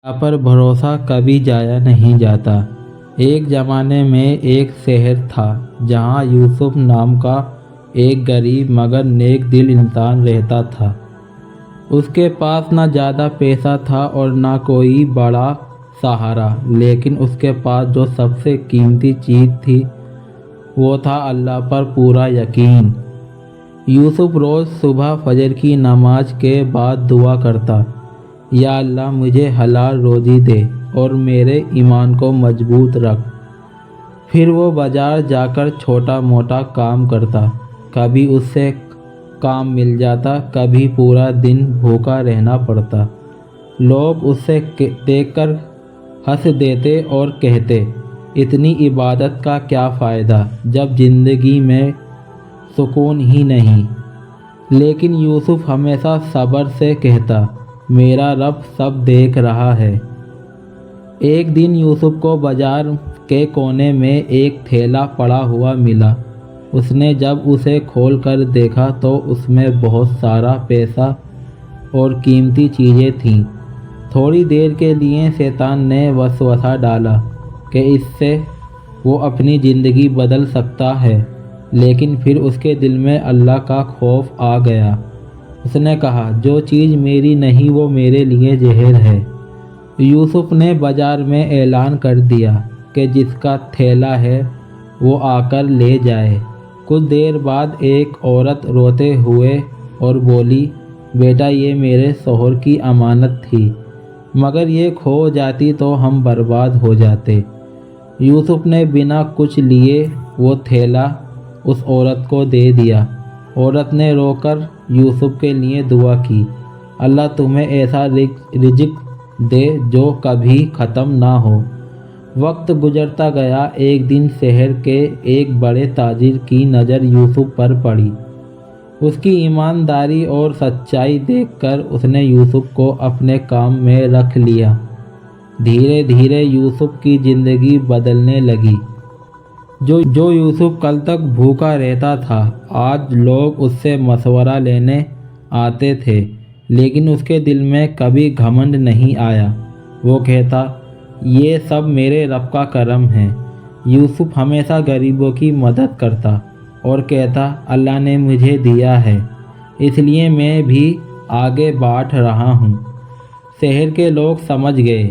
اللہ پر بھروسہ کبھی جایا نہیں جاتا۔ ایک زمانے میں ایک شہر تھا جہاں یوسف نام کا ایک غریب مگر نیک دل انسان رہتا تھا۔ اس کے پاس نہ زیادہ پیسہ تھا اور نہ کوئی بڑا سہارا، لیکن اس کے پاس جو سب سے قیمتی چیز تھی وہ تھا اللہ پر پورا یقین۔ یوسف روز صبح فجر کی نماز کے بعد دعا کرتا، یا اللہ مجھے حلال روزی دے اور میرے ایمان کو مضبوط رکھ۔ پھر وہ بازار جا کر چھوٹا موٹا کام کرتا، کبھی اس سے کام مل جاتا، کبھی پورا دن بھوکا رہنا پڑتا۔ لوگ اس سے دیکھ کر ہنس دیتے اور کہتے، اتنی عبادت کا کیا فائدہ جب زندگی میں سکون ہی نہیں۔ لیکن یوسف ہمیشہ صبر سے کہتا، میرا رب سب دیکھ رہا ہے۔ ایک دن یوسف کو بازار کے کونے میں ایک تھیلا پڑا ہوا ملا۔ اس نے جب اسے کھول کر دیکھا تو اس میں بہت سارا پیسہ اور قیمتی چیزیں تھیں۔ تھوڑی دیر کے لیے شیطان نے وسوسہ ڈالا کہ اس سے وہ اپنی زندگی بدل سکتا ہے، لیکن پھر اس کے دل میں اللہ کا خوف آ گیا۔ اس نے کہا، جو چیز میری نہیں وہ میرے لیے زہر ہے۔ یوسف نے بازار میں اعلان کر دیا کہ جس کا تھیلا ہے وہ آ کر لے جائے۔ کچھ دیر بعد ایک عورت روتے ہوئے اور بولی، بیٹا یہ میرے شوہر کی امانت تھی، مگر یہ کھو جاتی تو ہم برباد ہو جاتے۔ یوسف نے بنا کچھ لیے وہ تھیلا اس عورت کو دے دیا۔ عورت نے رو کر یوسف کے لیے دعا کی، اللہ تمہیں ایسا رزق دے جو کبھی ختم نہ ہو۔ وقت گزرتا گیا۔ ایک دن شہر کے ایک بڑے تاجر کی نظر یوسف پر پڑی۔ اس کی ایمانداری اور سچائی دیکھ کر اس نے یوسف کو اپنے کام میں رکھ لیا۔ دھیرے دھیرے یوسف کی زندگی بدلنے لگی۔ جو یوسف کل تک بھوکا رہتا تھا، آج لوگ اس سے مشورہ لینے آتے تھے، لیکن اس کے دل میں کبھی گھمنڈ نہیں آیا۔ وہ کہتا، یہ سب میرے رب کا کرم ہے۔ یوسف ہمیشہ غریبوں کی مدد کرتا اور کہتا، اللہ نے مجھے دیا ہے، اس لیے میں بھی آگے بانٹ رہا ہوں۔ شہر کے لوگ سمجھ گئے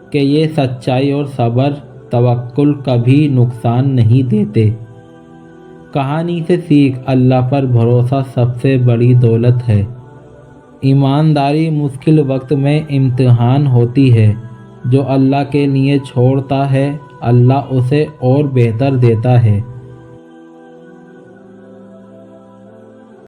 کہ یہ سچائی اور صبر توکل کبھی نقصان نہیں دیتے۔ کہانی سے سیکھ، اللہ پر بھروسہ سب سے بڑی دولت ہے۔ ایمانداری مشکل وقت میں امتحان ہوتی ہے۔ جو اللہ کے لیے چھوڑتا ہے، اللہ اسے اور بہتر دیتا ہے۔